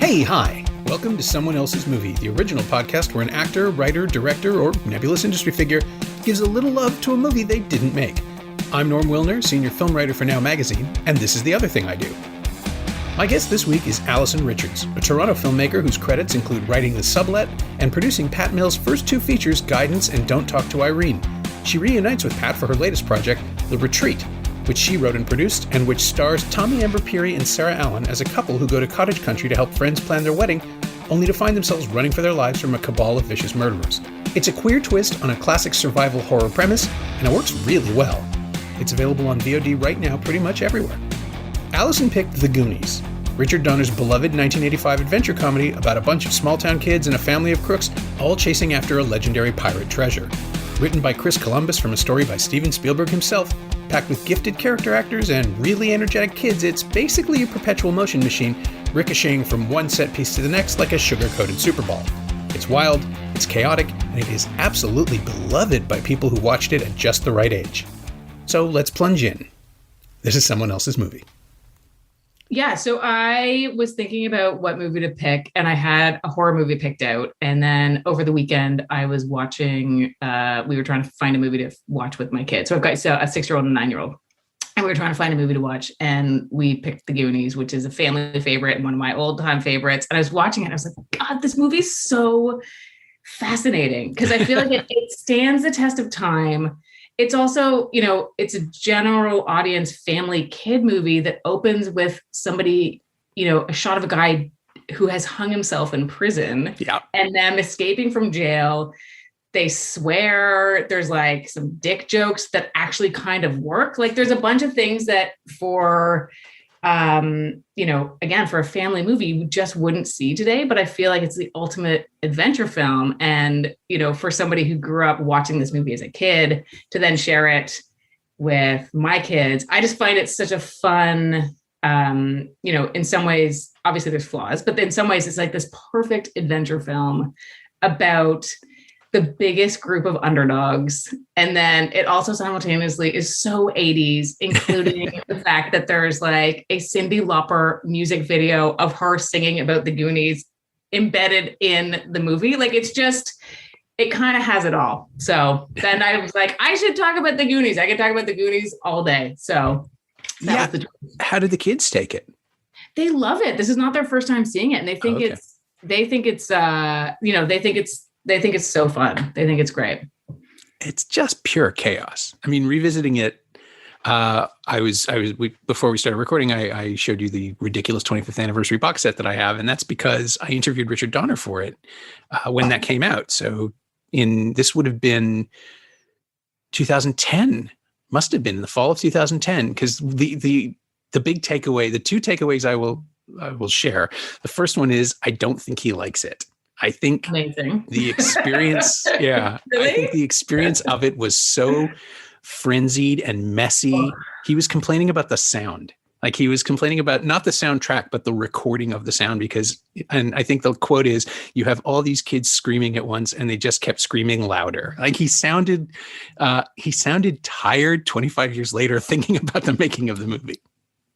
Hey, hi! Welcome to Someone Else's Movie, the original podcast where an actor, writer, director, or nebulous industry figure gives a little love to a movie they didn't make. I'm Norm Wilner, senior film writer for Now Magazine, and this is the other thing I do. My guest this week is Alyson Richards, a Toronto filmmaker whose credits include writing The Sublet and producing Pat Mill's first two features, Guidance and Don't Talk to Irene. She reunites with Pat for her latest project, The Retreat, which she wrote and produced, and which stars Tommy Ember Peary and Sarah Allen as a couple who go to cottage country to help friends plan their wedding, only to find themselves running for their lives from a cabal of vicious murderers. It's a queer twist on a classic survival horror premise, and it works really well. It's available on VOD right now pretty much everywhere. Alyson picked The Goonies, Richard Donner's beloved 1985 adventure comedy about a bunch of small-town kids and a family of crooks all chasing after a legendary pirate treasure. Written by Chris Columbus from a story by Steven Spielberg himself, packed with gifted character actors and really energetic kids, it's basically a perpetual motion machine ricocheting from one set piece to the next like a sugar-coated Super Bowl. It's wild, it's chaotic, and it is absolutely beloved by people who watched it at just the right age. So let's plunge in. This is Someone Else's Movie. Yeah, so I was thinking about what movie to pick, and I had a horror movie picked out. And then over the weekend, I was watching, we were trying to find a movie to watch with my kids. So I've got a 6-year-old and a 9-year-old. And we were trying to find a movie to watch, and we picked The Goonies, which is a family favorite and one of my old-time favorites. And I was watching it, and I was like, God, this movie's so fascinating, because I feel like it stands the test of time. It's also, it's a general audience family kid movie that opens with somebody, a shot of a guy who has hung himself in prison, and them escaping from jail. They swear, there's like some dick jokes that actually kind of work. Like there's a bunch of things that for, again, for a family movie, you just wouldn't see today, but I feel like it's the ultimate adventure film. And, for somebody who grew up watching this movie as a kid to then share it with my kids, I just find it such a fun, in some ways, obviously there's flaws, but in some ways it's like this perfect adventure film about the biggest group of underdogs. And then it also simultaneously is so 80s, including the fact that there's like a Cyndi Lauper music video of her singing about the Goonies embedded in the movie. Like it kind of has it all. So then I was like, I should talk about the Goonies. I could talk about the Goonies all day. So yeah. How did the kids take it? They love it. This is not their first time seeing it. And they think they think it's so fun. They think it's great. It's just pure chaos. I mean, revisiting it, before we started recording, I showed you the ridiculous 25th anniversary box set that I have. And that's because I interviewed Richard Donner for it when that came out. So this would have been 2010, must have been the fall of 2010. Because the big takeaway, the two takeaways I will share. The first one is, I don't think he likes it. I think Amazing. The experience, yeah, really? I think the experience of it was so frenzied and messy. Oh. He was complaining about the sound. Like he was complaining about not the soundtrack, but the recording of the sound and I think the quote is, you have all these kids screaming at once and they just kept screaming louder. Like he sounded tired 25 years later thinking about the making of the movie.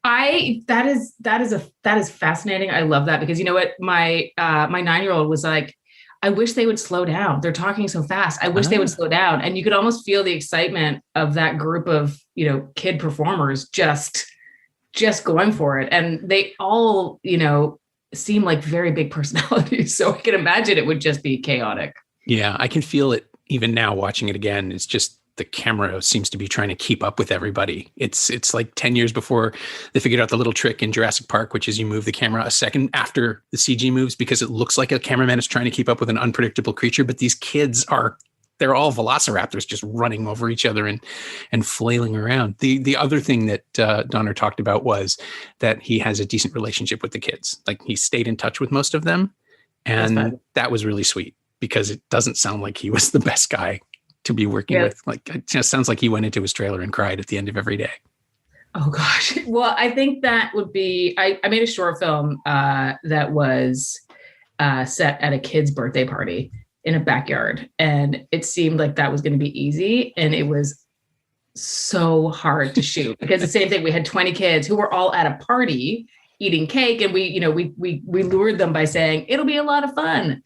That is fascinating. I love that because you know what? My 9-year-old was like, I wish they would slow down. They're talking so fast. I wish they would slow down. And you could almost feel the excitement of that group of, kid performers just going for it. And they all, seem like very big personalities. So I can imagine it would just be chaotic. Yeah, I can feel it even now watching it again. It's just, the camera seems to be trying to keep up with everybody. It's like 10 years before they figured out the little trick in Jurassic Park, which is you move the camera a second after the CG moves because it looks like a cameraman is trying to keep up with an unpredictable creature. But these kids they're all velociraptors just running over each other and flailing around. The other thing that Donner talked about was that he has a decent relationship with the kids. Like he stayed in touch with most of them. And that was really sweet because it doesn't sound like he was the best guy to be working with. Like it just sounds like he went into his trailer and cried at the end of every day. Oh gosh. Well, I think that would be, I made a short film that was set at a kid's birthday party in a backyard. And it seemed like that was going to be easy. And it was so hard to shoot because the same thing, we had 20 kids who were all at a party eating cake, and we lured them by saying it'll be a lot of fun.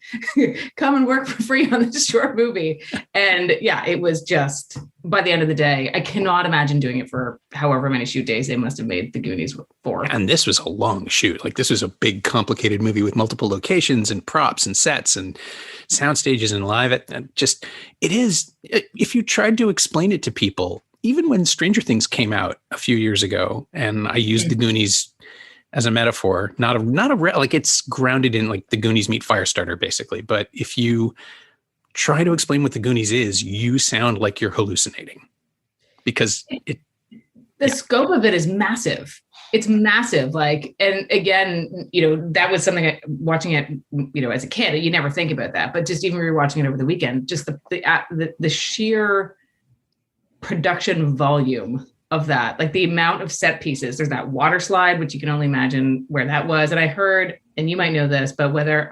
Come and work for free on this short movie. And yeah, it was just, by the end of the day, I cannot imagine doing it for however many shoot days they must have made the Goonies for. And this was a long shoot. Like, this was a big, complicated movie with multiple locations and props and sets and sound stages and live. It is, if you tried to explain it to people, even when Stranger Things came out a few years ago, and I used the Goonies as a metaphor, like, it's grounded in like the Goonies meet Firestarter, basically. But if you try to explain what the Goonies is, you sound like you're hallucinating, because the scope of it is massive. It's massive. Like, and again, that was something watching it, as a kid, you never think about that, but just even rewatching it over the weekend, just the sheer production volume of that, like the amount of set pieces. There's that water slide, which you can only imagine where that was. And I heard, and you might know this, but whether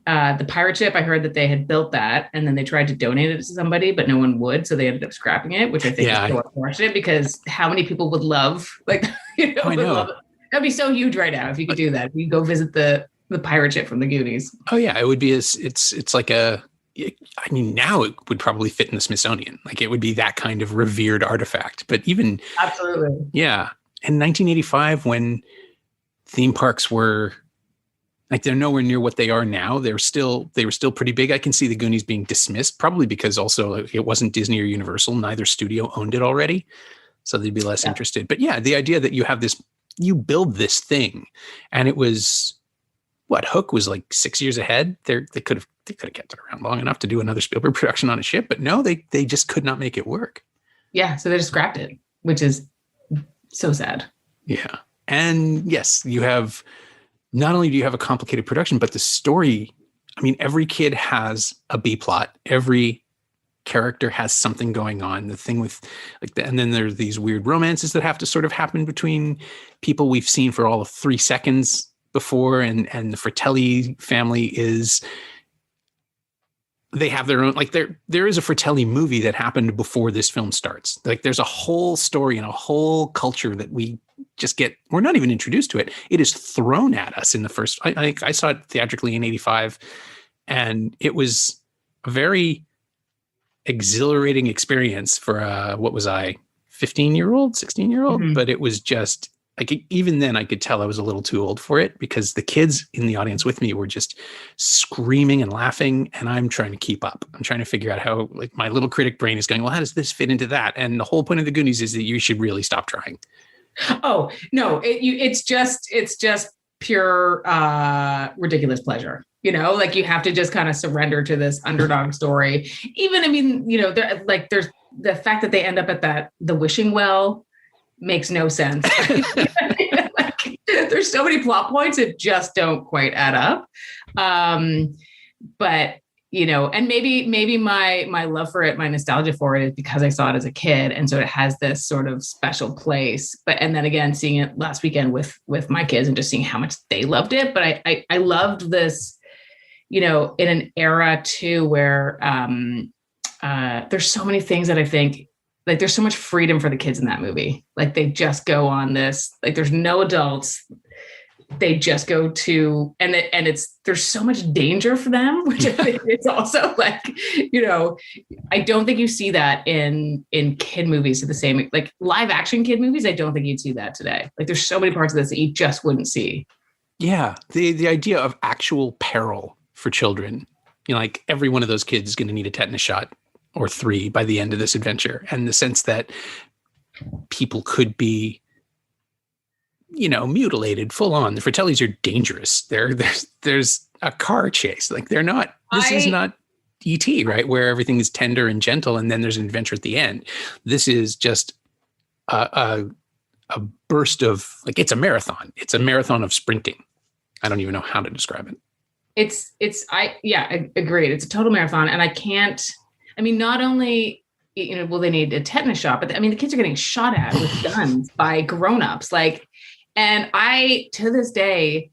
the pirate ship, I heard that they had built that and then they tried to donate it to somebody, but no one would. So they ended up scrapping it, which I think is so unfortunate, because how many people would love, like, I know. That'd be so huge right now if you could do that. You go visit the pirate ship from the Goonies. Oh yeah, it would be it's like now it would probably fit in the Smithsonian. Like, it would be that kind of revered artifact. But even absolutely, yeah. In 1985, when theme parks were like, they're nowhere near what they are now. They were still pretty big. I can see the Goonies being dismissed, probably because also it wasn't Disney or Universal. Neither studio owned it already, so they'd be less interested. But yeah, the idea that you build this thing, and it was Hook was like 6 years ahead. They could have kept it around long enough to do another Spielberg production on a ship, but no, they just could not make it work. Yeah, so they just scrapped it, which is so sad. Yeah, and yes, you have. Not only do you have a complicated production, but the story, I mean, every kid has a B plot. Every character has something going on. The thing with and then there's these weird romances that have to sort of happen between people we've seen for all of 3 seconds before. And the Fratelli family they have their own, like there is a Fratelli movie that happened before this film starts. Like, there's a whole story and a whole culture that we're not even introduced to it. It is thrown at us in the first, I saw it theatrically in 85, and it was a very exhilarating experience for what was I, 15-year-old, 16-year-old? Mm-hmm. But it was just like, even then I could tell I was a little too old for it, because the kids in the audience with me were just screaming and laughing, and I'm trying to keep up. I'm trying to figure out how, like, my little critic brain is going, well, how does this fit into that? And the whole point of the Goonies is that you should really stop trying. Oh no, it's just pure ridiculous pleasure. Like, you have to just kind of surrender to this underdog story. Even, I mean, there's the fact that they end up at the wishing well makes no sense. Like, there's so many plot points that just don't quite add up. But and maybe my love for it, my nostalgia for it, is because I saw it as a kid, and so it has this sort of special place. And then again, seeing it last weekend with my kids and just seeing how much they loved it. But I loved this, in an era too where there's so many things that I think, like, there's so much freedom for the kids in that movie. Like, they just go on this, like, there's no adults. They just go to, and there's so much danger for them, which I think it's also like, I don't think you see that in kid movies to the same, like live action kid movies. I don't think you'd see that today. Like, there's so many parts of this that you just wouldn't see. Yeah. The idea of actual peril for children, like, every one of those kids is going to need a tetanus shot or 3 by the end of this adventure. And the sense that people could be, mutilated full on. The Fratellis are dangerous. There's a car chase. Like, they're not, this is not E.T., right? Where everything is tender and gentle, and then there's an adventure at the end. This is just a burst of, like, it's a marathon. It's a marathon of sprinting. I don't even know how to describe it. I agreed. It's a total marathon. And not only, will they need a tetanus shot, but the kids are getting shot at with guns by grownups. Like, and I, to this day,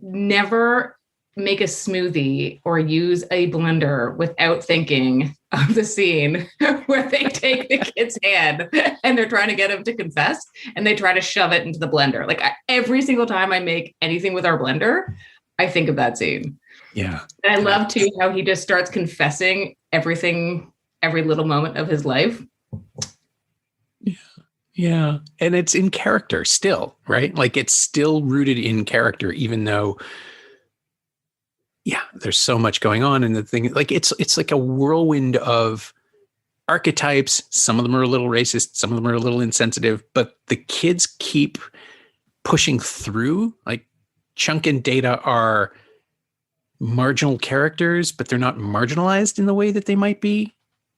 never make a smoothie or use a blender without thinking of the scene where they take the kid's hand and they're trying to get him to confess and they try to shove it into the blender. Like every single time I make anything with our blender, I think of that scene. Yeah. And I love too how he just starts confessing everything, every little moment of his life. Yeah. And it's in character still, right? Like it's still rooted in character, even though, yeah, there's so much going on. And the thing, like, it's like a whirlwind of archetypes. Some of them are a little racist. Some of them are a little insensitive, but the kids keep pushing through. Like Chunk and Data are marginal characters, but they're not marginalized in the way that they might be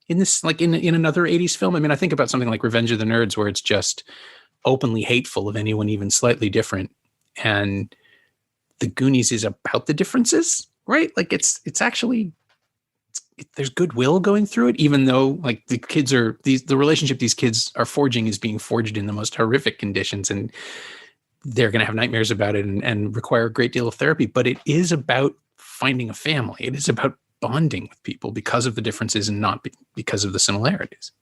in this, like in another 80s film. I mean, I think about something like Revenge of the Nerds, where it's just openly hateful of anyone even slightly different. And the Goonies is about the differences, right? Like it's actually, there's goodwill going through it, even though like the kids are, the relationship these kids are forging is being forged in the most horrific conditions, and they're going to have nightmares about it and require a great deal of therapy. But it is about finding a family. It is about bonding with people because of the differences and not because of the similarities.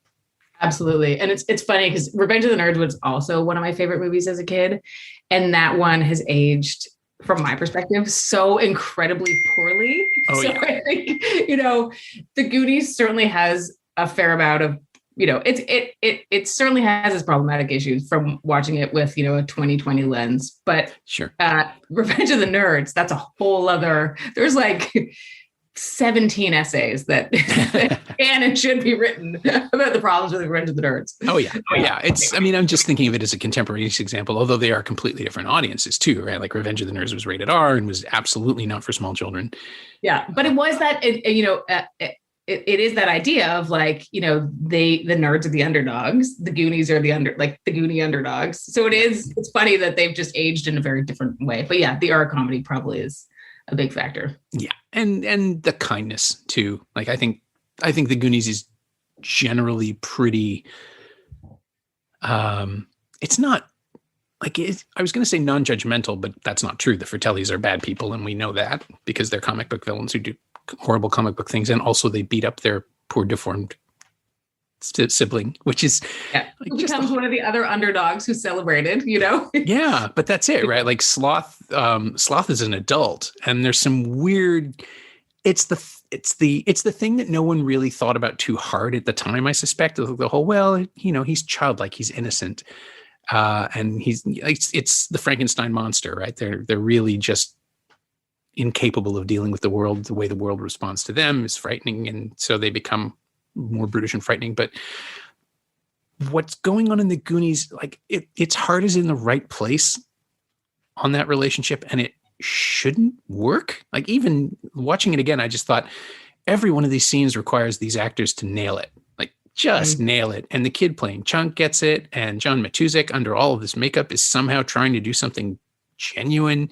Absolutely. And it's funny because Revenge of the Nerds was also one of my favorite movies as a kid. And that one has aged, from my perspective, so incredibly poorly. Oh, so yeah. I think, the Goonies certainly has a fair amount of, it certainly has its problematic issues from watching it with, a 2020 lens. But sure. Revenge of the Nerds, that's a whole other, there's like 17 essays that can and should be written about the problems with Revenge of the Nerds. Oh yeah. It's, I mean, I'm just thinking of it as a contemporaneous example, although they are completely different audiences too, right? Like Revenge of the Nerds was rated R and was absolutely not for small children. Yeah. But it was that, it is that idea of like, the nerds are the underdogs, the Goonies are the Goonie underdogs. So it's funny that they've just aged in a very different way. But yeah, the R comedy probably is a big factor. Yeah. And the kindness too. Like, I think the Goonies is generally pretty, it's not like I was going to say non-judgmental, but that's not true. The Fratellis are bad people. And we know that because they're comic book villains who do horrible comic book things. And also they beat up their poor deformed sibling, which is who becomes one of the other underdogs who celebrated, Yeah, but that's it, right? Like Sloth is an adult, and there's some weird. It's the thing that no one really thought about too hard at the time. I suspect the whole he's childlike, he's innocent, and it's the Frankenstein monster, right? They're really just incapable of dealing with the world. The way the world responds to them is frightening, and so they become more brutish and frightening. But what's going on in the Goonies, like its heart is in the right place on that relationship, and it shouldn't work. Like even watching it again, I just thought every one of these scenes requires these actors to nail it, like just nail it. And the kid playing Chunk gets it, and John Matuszek under all of this makeup is somehow trying to do something genuine.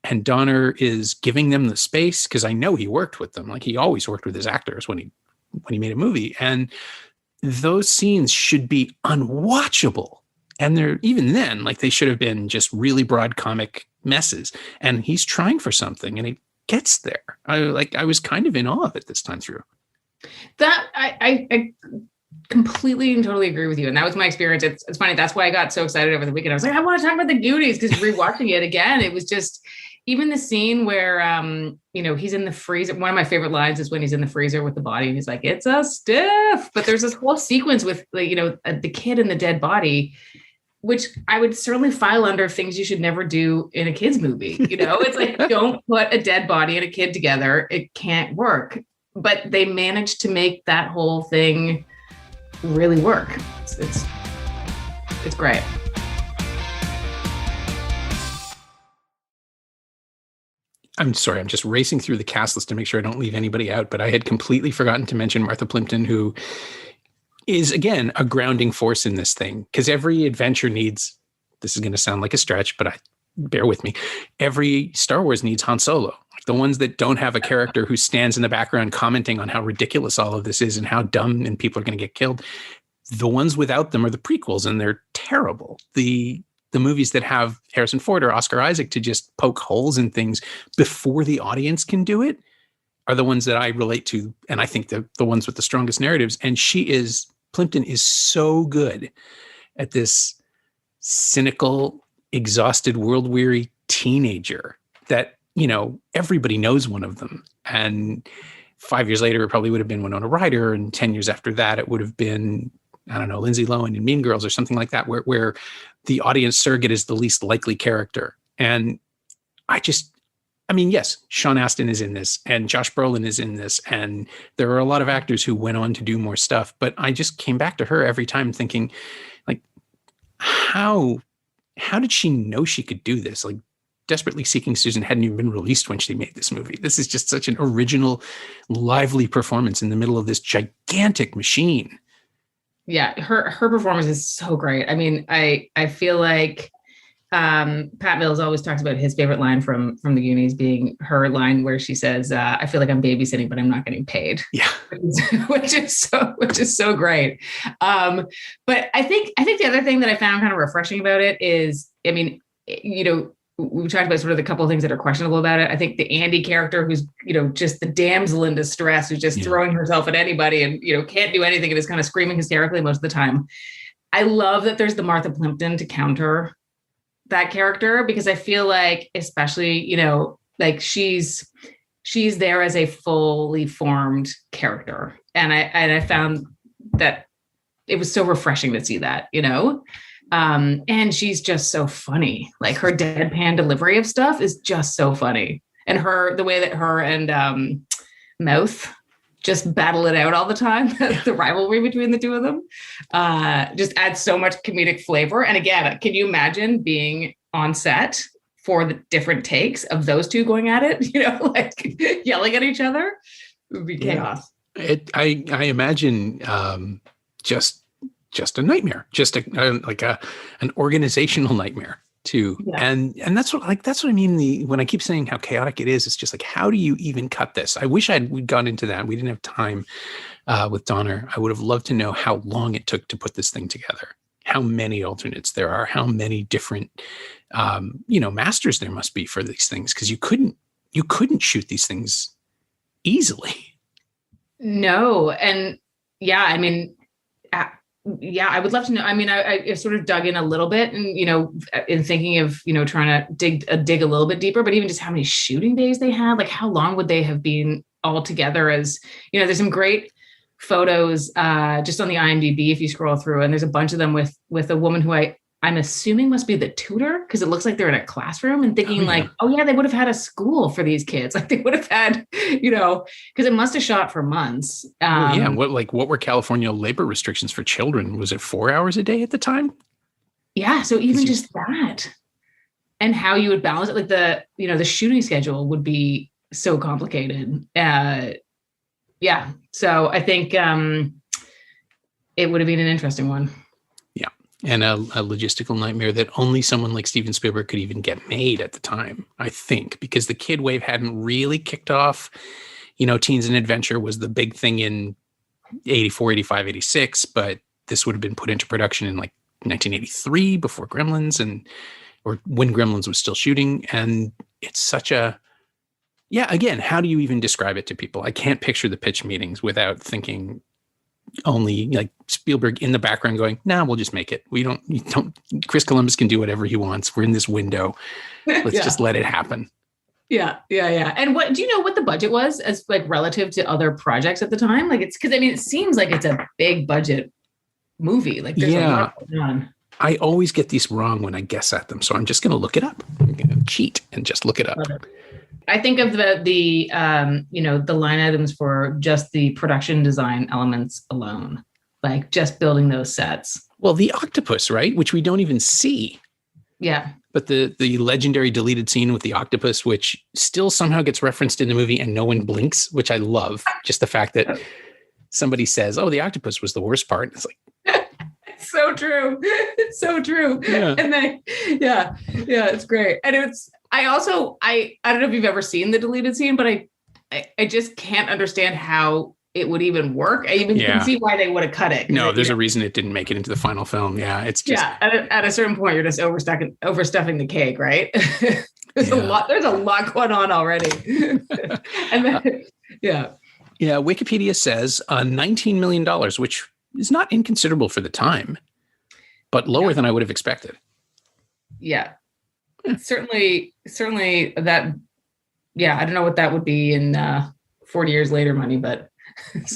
And Donner is giving them the space, because I know he worked with them. Like he always worked with his actors when he made a movie, and those scenes should be unwatchable. And they're, even then, like they should have been just really broad comic messes. And he's trying for something, and it gets there. I was kind of in awe of it this time through. That I completely and totally agree with you. And that was my experience. It's funny. That's why I got so excited over the weekend. I was like, I want to talk about the Goonies, because rewatching it again, it was just, even the scene where, he's in the freezer. One of my favorite lines is when he's in the freezer with the body and he's like, it's a stiff. But there's this whole sequence with, the kid and the dead body, which I would certainly file under things you should never do in a kid's movie. It's like, don't put a dead body and a kid together. It can't work. But they managed to make that whole thing really work. It's great. I'm sorry, I'm just racing through the cast list to make sure I don't leave anybody out, but I had completely forgotten to mention Martha Plimpton, who is, again, a grounding force in this thing, because every adventure needs, this is going to sound like a stretch, but bear with me, every Star Wars needs Han Solo. Like the ones that don't have a character who stands in the background commenting on how ridiculous all of this is and how dumb and people are going to get killed, the ones without them are the prequels, and they're terrible. The the movies that have Harrison Ford or Oscar Isaac to just poke holes in things before the audience can do it are the ones that I relate to. And I think the ones with the strongest narratives. And Plimpton is so good at this cynical, exhausted, world-weary teenager that, everybody knows one of them. And 5 years later, it probably would have been Winona Ryder. And 10 years after that, it would have been, I don't know, Lindsay Lohan in Mean Girls or something like that, where the audience surrogate is the least likely character. And yes, Sean Astin is in this and Josh Brolin is in this. And there are a lot of actors who went on to do more stuff. But I just came back to her every time thinking, like, how did she know she could do this? Like, Desperately Seeking Susan hadn't even been released when she made this movie. This is just such an original, lively performance in the middle of this gigantic machine. Yeah, her performance is so great. I mean, I feel like Pat Mills always talks about his favorite line from the Goonies being her line where she says, "I feel like I'm babysitting, but I'm not getting paid." Yeah, which is so great. But I think the other thing that I found kind of refreshing about it is, I mean, we talked about sort of the couple of things that are questionable about it. I think the Andy character, who's, just the damsel in distress, who's just throwing herself at anybody and, can't do anything and is kind of screaming hysterically most of the time. I love that there's the Martha Plimpton to counter that character, because I feel like, especially, like she's there as a fully formed character. And I found that it was so refreshing to see that, and she's just so funny. Like, her deadpan delivery of stuff is just so funny. And the way that her and Mouth just battle it out all the time, the rivalry between the two of them, just adds so much comedic flavor. And again, can you imagine being on set for the different takes of those two going at it, like yelling at each other? It would be chaos. I imagine just a nightmare, just an organizational nightmare too. Yeah. And that's what I mean. When I keep saying how chaotic it is, it's just like, how do you even cut this? I wish we'd gone into that. We didn't have time with Donner. I would have loved to know how long it took to put this thing together, how many alternates there are, how many different, masters there must be for these things. Cause you couldn't shoot these things easily. No. And yeah, I mean, I would love to know. I mean, I sort of dug in a little bit and, in thinking of, trying to dig a little bit deeper, but even just how many shooting days they had, like how long would they have been all together? As, there's some great photos just on the IMDb if you scroll through, and there's a bunch of them with a woman who I'm assuming must be the tutor, because it looks like they're in a classroom, and thinking they would have had a school for these kids. Like, they would have had, because it must have shot for months. What were California labor restrictions for children? Was it 4 hours a day at the time? Yeah. So even just that, and how you would balance it, like the shooting schedule would be so complicated. Yeah. So I think it would have been an interesting one. And a logistical nightmare that only someone like Steven Spielberg could even get made at the time, I think, because the kid wave hadn't really kicked off. Teens and Adventure was the big thing in 84, 85, 86, but this would have been put into production in like 1983 before Gremlins or when Gremlins was still shooting. And it's such again, how do you even describe it to people? I can't picture the pitch meetings without thinking only like Spielberg in the background going, "Nah, we'll just make it. You don't, Chris Columbus can do whatever he wants. We're in this window. Let's just let it happen." Yeah. And what do you know what the budget was as like relative to other projects at the time? Like, it's because it seems like it's a big budget movie. Like, there's a lot going on. I always get these wrong when I guess at them, so I'm just going to look it up. I'm going to cheat and just look it up. I think of the line items for just the production design elements alone, like just building those sets. Well, the octopus, right? Which we don't even see. Yeah. But the legendary deleted scene with the octopus, which still somehow gets referenced in the movie and no one blinks, which I love. Just the fact that somebody says, "Oh, the octopus was the worst part." It's like, it's so true. It's so true. Yeah. And it's great. And I don't know if you've ever seen the deleted scene, but I just can't understand how it would even work. I even can see why they would have cut it. No, there's a reason it didn't make it into the final film. Yeah, it's just at a certain point you're just overstuffing the cake, right? There's a lot going on already. And then Wikipedia says $19 million, which is not inconsiderable for the time, but lower than I would have expected. Yeah. Certainly that. Yeah, I don't know what that would be in 40 years later money, but it's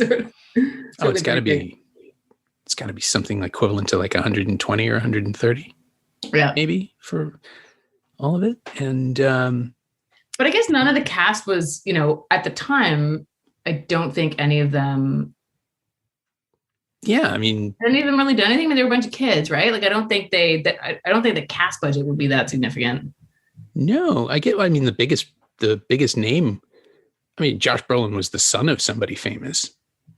got to be something equivalent to like 120 or 130. Yeah, maybe for all of it. And but I guess none of the cast was, at the time. I don't think any of them. Yeah, I mean, any of them really done anything. I mean, they were a bunch of kids, right? Like, I don't think I don't think the cast budget would be that significant. No, the biggest name. I mean, Josh Brolin was the son of somebody famous.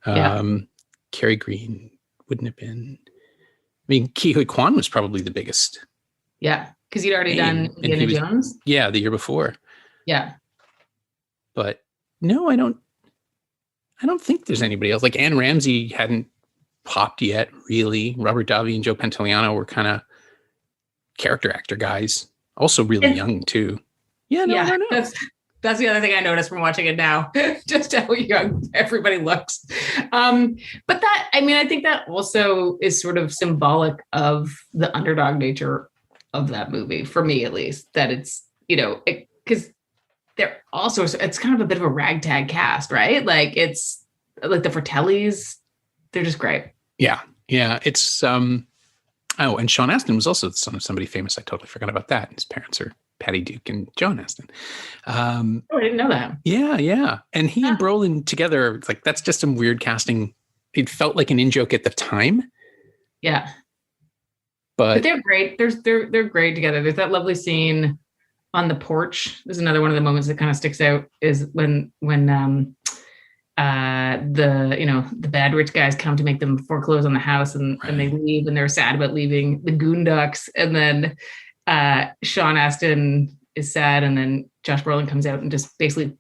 Cary Green wouldn't have been. I mean, Ke Huy Quan was probably the biggest. Yeah, because he'd already done Indiana Jones. Yeah, the year before. Yeah, but no, I don't think there's anybody else. Like Anne Ramsey hadn't popped yet, really. Robert Davi and Joe Pantoliano were kind of character actor guys. Also really young too. Yeah, no, I don't know. That's the other thing I noticed from watching it now, just how young everybody looks. But I think that also is sort of symbolic of the underdog nature of that movie, for me at least, that it's, because they're all sorts of, it's kind of a bit of a ragtag cast, right? Like it's like the Fratellis, they're just great. Yeah. It's, and Sean Astin was also the son of somebody famous. I totally forgot about that. His parents are Patty Duke and Joan Astin. I didn't know that. Yeah. And he and Brolin together, like that's just some weird casting. It felt like an in-joke at the time. Yeah. But they're great. They're great together. There's that lovely scene on the porch. There's another one of the moments that kind of sticks out is when the bad rich guys come to make them foreclose on the house and they leave and they're sad about leaving the Goonducks, and then Sean Astin is sad, and then Josh Brolin comes out and just basically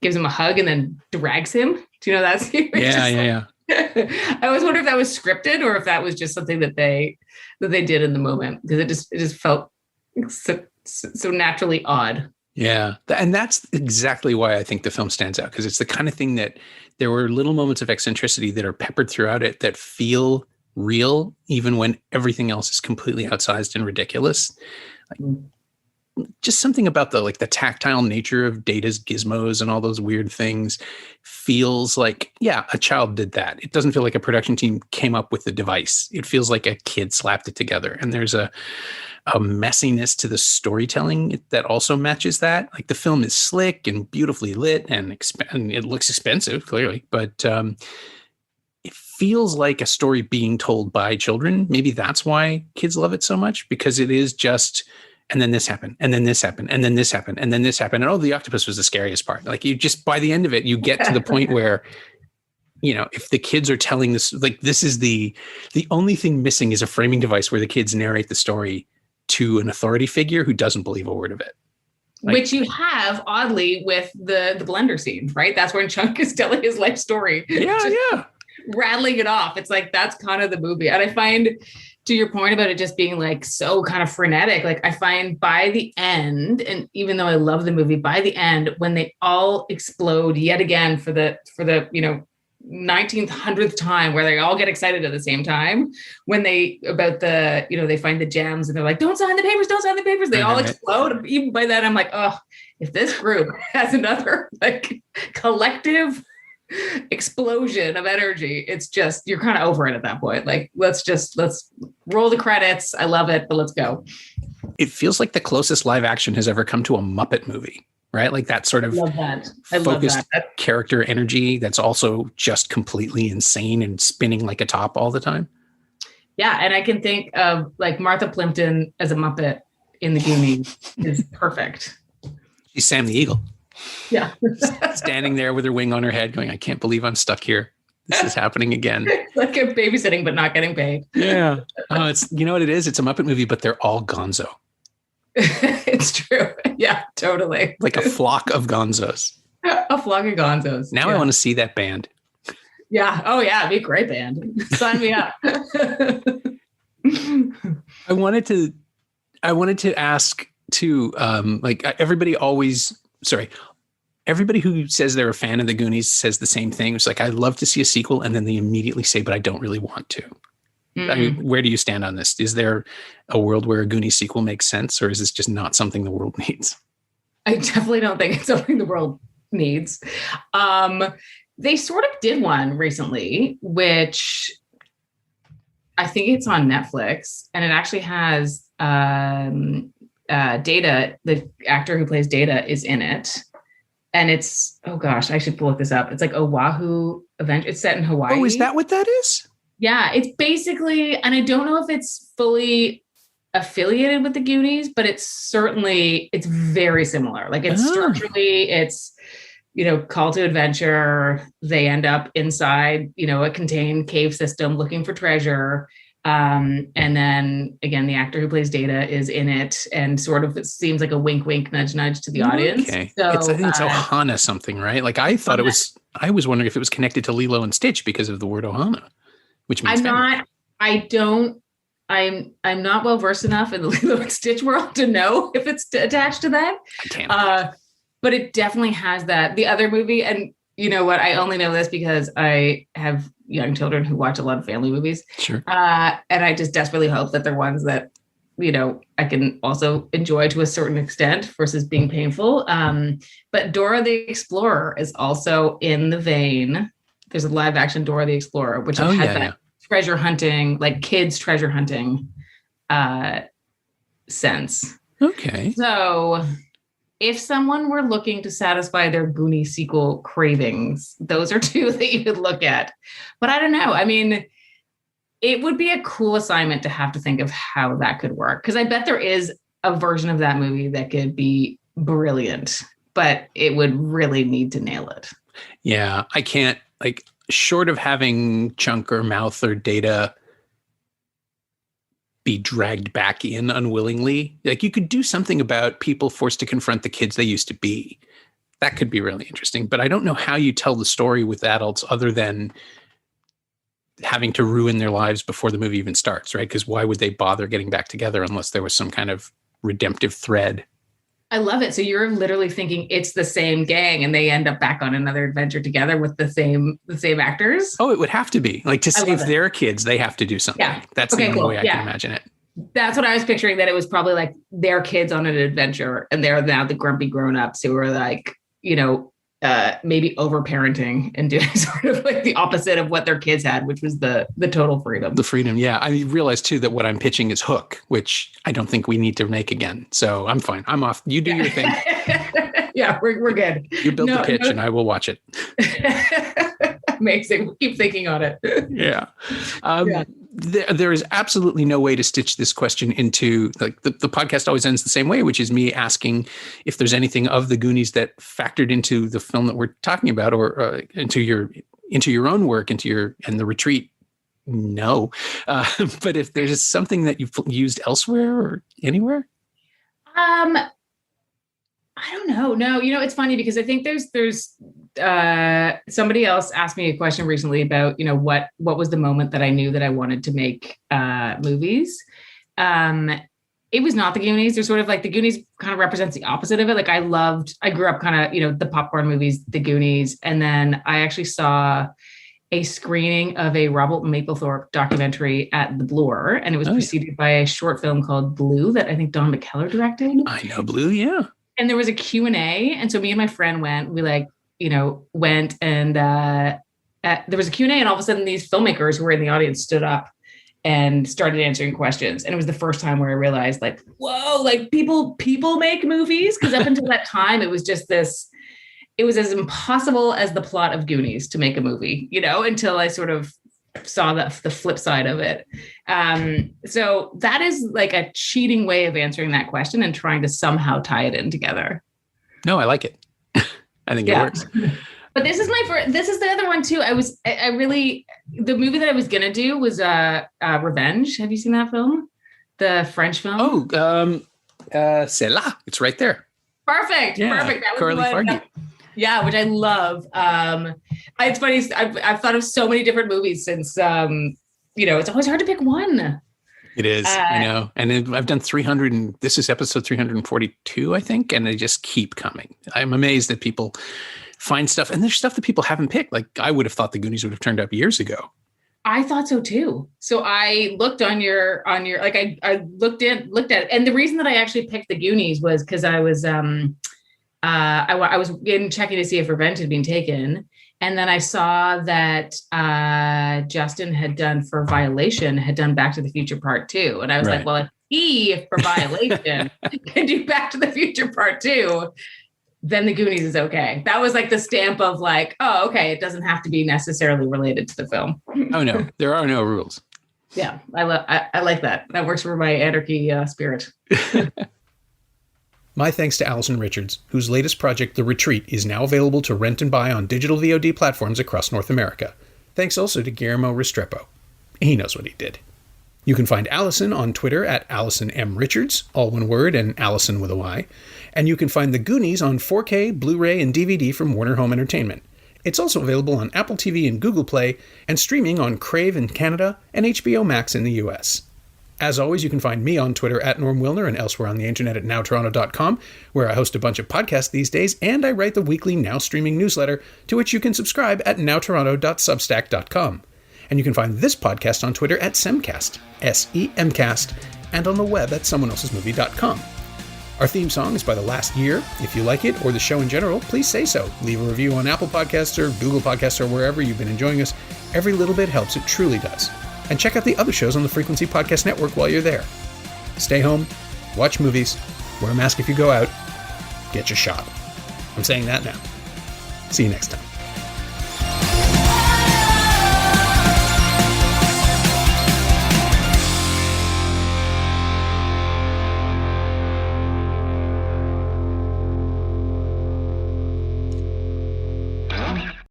gives him a hug and then drags him. Do you know that scene? Yeah. I always wonder if that was scripted or if that was just something that they did in the moment, because it just felt so naturally odd. Yeah. And that's exactly why I think the film stands out, because it's the kind of thing that there were little moments of eccentricity that are peppered throughout it that feel real, even when everything else is completely outsized and ridiculous. Just something about the tactile nature of Data's gizmos and all those weird things feels like, a child did that. It doesn't feel like a production team came up with the device. It feels like a kid slapped it together. And there's a messiness to the storytelling that also matches that. Like the film is slick and beautifully lit and it looks expensive, clearly, but it feels like a story being told by children. Maybe that's why kids love it so much, because it is just, and then this happened, and then this happened, and then this happened, and then this happened. And the octopus was the scariest part. Like you just, by the end of it, you get to the point where, if the kids are telling this, like this is the only thing missing is a framing device where the kids narrate the story to an authority figure who doesn't believe a word of it. Which you have, oddly, with the blender scene, right? That's when Chunk is telling his life story. Yeah. Rattling it off. It's like, that's kind of the movie. And I find, to your point about it just being like so kind of frenetic, like I find by the end, and even though I love the movie, by the end, when they all explode yet again for the 19th, 100th time, where they all get excited at the same time, when they find the gems and they're like, don't sign the papers, they all explode. Even by then I'm like, oh, if this group has another collective explosion of energy, it's just, you're kind of over it at that point. Like, let's roll the credits. I love it, but let's go. It feels like the closest live action has ever come to a Muppet movie, right? Like that sort of focused character energy that's also just completely insane and spinning like a top all the time. Yeah. And I can think of like Martha Plimpton as a Muppet in the Goonies is perfect. She's Sam the Eagle. Yeah. Standing there with her wing on her head going, I can't believe I'm stuck here. This is happening again. Like a babysitting, but not getting paid. Yeah. It's, you know what it is? It's a Muppet movie, but they're all gonzo. It's true. Yeah, totally. Like a flock of gonzos. A flock of gonzos. Now I want to see that band. Yeah. Oh yeah. It'd be a great band. Sign me up. I wanted to ask too, like everybody who says they're a fan of the Goonies says the same thing. It's like, I'd love to see a sequel. And then they immediately say, but I don't really want to. I mean, where do you stand on this? Is there a world where a Goonies sequel makes sense, or is this just not something the world needs? I definitely don't think it's something the world needs. They sort of did one recently, which I think it's on Netflix, and it actually has Data, the actor who plays Data, is in it. And it's, oh gosh, I should look this up. It's like Oahu Adventure. It's set in Hawaii. Oh, is that what that is? Yeah, it's basically, and I don't know if it's fully affiliated with the Goonies, but it's very similar. Like it's structurally, it's, call to adventure. They end up inside, a contained cave system looking for treasure. And then again, the actor who plays Data is in it, and sort of, it seems like a wink, wink, nudge, nudge to the audience. Okay. So, I think it's Ohana something, right? Like I thought I was wondering if it was connected to Lilo and Stitch because of the word Ohana, which means I'm not well versed enough in the Lilo and Stitch world to know if it's attached to that. I can't. But it definitely has that. The other movie, and you know what? I only know this because I have young children who watch a lot of family movies. Sure. And I just desperately hope that they're ones that, I can also enjoy to a certain extent versus being painful. But Dora the Explorer is also in the vein. There's a live action Dora the Explorer, which has that treasure hunting, like kids treasure hunting sense. Okay. So if someone were looking to satisfy their Goonie sequel cravings, those are two that you could look at. But I don't know. I mean, it would be a cool assignment to have to think of how that could work. Because I bet there is a version of that movie that could be brilliant, but it would really need to nail it. Yeah, I can't, like, short of having Chunk or Mouth or Data be dragged back in unwillingly. Like, you could do something about people forced to confront the kids they used to be. That could be really interesting. But I don't know how you tell the story with adults other than having to ruin their lives before the movie even starts, right? Because why would they bother getting back together unless there was some kind of redemptive thread? I love it. So you're literally thinking it's the same gang and they end up back on another adventure together with the same actors. Oh, it would have to be. Like, to save their kids, they have to do something. Yeah. That's the only way I can imagine it. That's what I was picturing, that it was probably like their kids on an adventure and they're now the grumpy grown-ups who are like, maybe over-parenting and doing sort of like the opposite of what their kids had, which was the total freedom. The freedom, yeah. I realized, too, that what I'm pitching is Hook, which I don't think we need to make again. So I'm fine. I'm off. You do your thing. Yeah, we're good. You build the pitch and I will watch it. Amazing. We'll keep thinking on it. Yeah. There is absolutely no way to stitch this question into, like, the podcast always ends the same way, which is me asking if there's anything of the Goonies that factored into the film that we're talking about, or into your own work, and the retreat. No. But if there's something that you've used elsewhere or anywhere. I don't know. No, it's funny because I think there's somebody else asked me a question recently about, what was the moment that I knew that I wanted to make movies. It was not the Goonies. They're sort of like, the Goonies kind of represents the opposite of it. Like, I grew up kind of, the popcorn movies, the Goonies. And then I actually saw a screening of a Robert Mapplethorpe documentary at the Bloor, and it was preceded by a short film called Blue that I think Don McKellar directed. I know Blue, yeah. And there was a Q&A. And so me and my friend went, and there was a Q&A, and all of a sudden these filmmakers who were in the audience stood up and started answering questions. And it was the first time where I realized, like, whoa, like people make movies. Because up until that time, it was just this, it was as impossible as the plot of Goonies to make a movie, until I sort of saw the flip side of it. So that is like a cheating way of answering that question and trying to somehow tie it in together. No, I like it. I think it works. But this is the other one too. The movie that I was going to do was Revenge. Have you seen that film? The French film? Oh, C'est là. It's right there. Perfect. Yeah, Perfect. That was Carly Fargy. Yeah, which I love. It's funny. I've thought of so many different movies since, it's always hard to pick one. It is. I know. And I've done 300, and this is episode 342, I think. And they just keep coming. I'm amazed that people find stuff. And there's stuff that people haven't picked. Like, I would have thought the Goonies would have turned up years ago. I thought so too. So I looked on your, like, I looked at it. And the reason that I actually picked the Goonies was because I was, I was in checking to see if Revenge had been taken. And then I saw that Justin had done for Violation, had done Back to the Future Part 2. And I was like, well, if he, for Violation, can do Back to the Future Part 2, then the Goonies is okay. That was like the stamp of like, oh, okay, it doesn't have to be necessarily related to the film. Oh, no, there are no rules. Yeah, I like that. That works for my anarchy spirit. My thanks to Alyson Richards, whose latest project, The Retreat, is now available to rent and buy on digital VOD platforms across North America. Thanks also to Guillermo Restrepo. He knows what he did. You can find Alyson on Twitter at Alyson M. Richards, all one word, and Alyson with a Y. And you can find The Goonies on 4K, Blu-ray, and DVD from Warner Home Entertainment. It's also available on Apple TV and Google Play, and streaming on Crave in Canada and HBO Max in the US. As always, you can find me on Twitter at Norm Wilner and elsewhere on the internet at nowtoronto.com, where I host a bunch of podcasts these days, and I write the weekly Now Streaming newsletter, to which you can subscribe at nowtoronto.substack.com. And you can find this podcast on Twitter at Semcast, S-E-M-Cast, and on the web at someoneelsesmovie.com. Our theme song is by The Last Year. If you like it, or the show in general, please say so. Leave a review on Apple Podcasts or Google Podcasts or wherever you've been enjoying us. Every little bit helps, it truly does. And check out the other shows on the Frequency Podcast Network while you're there. Stay home, watch movies, wear a mask if you go out, get your shot. I'm saying that now. See you next time.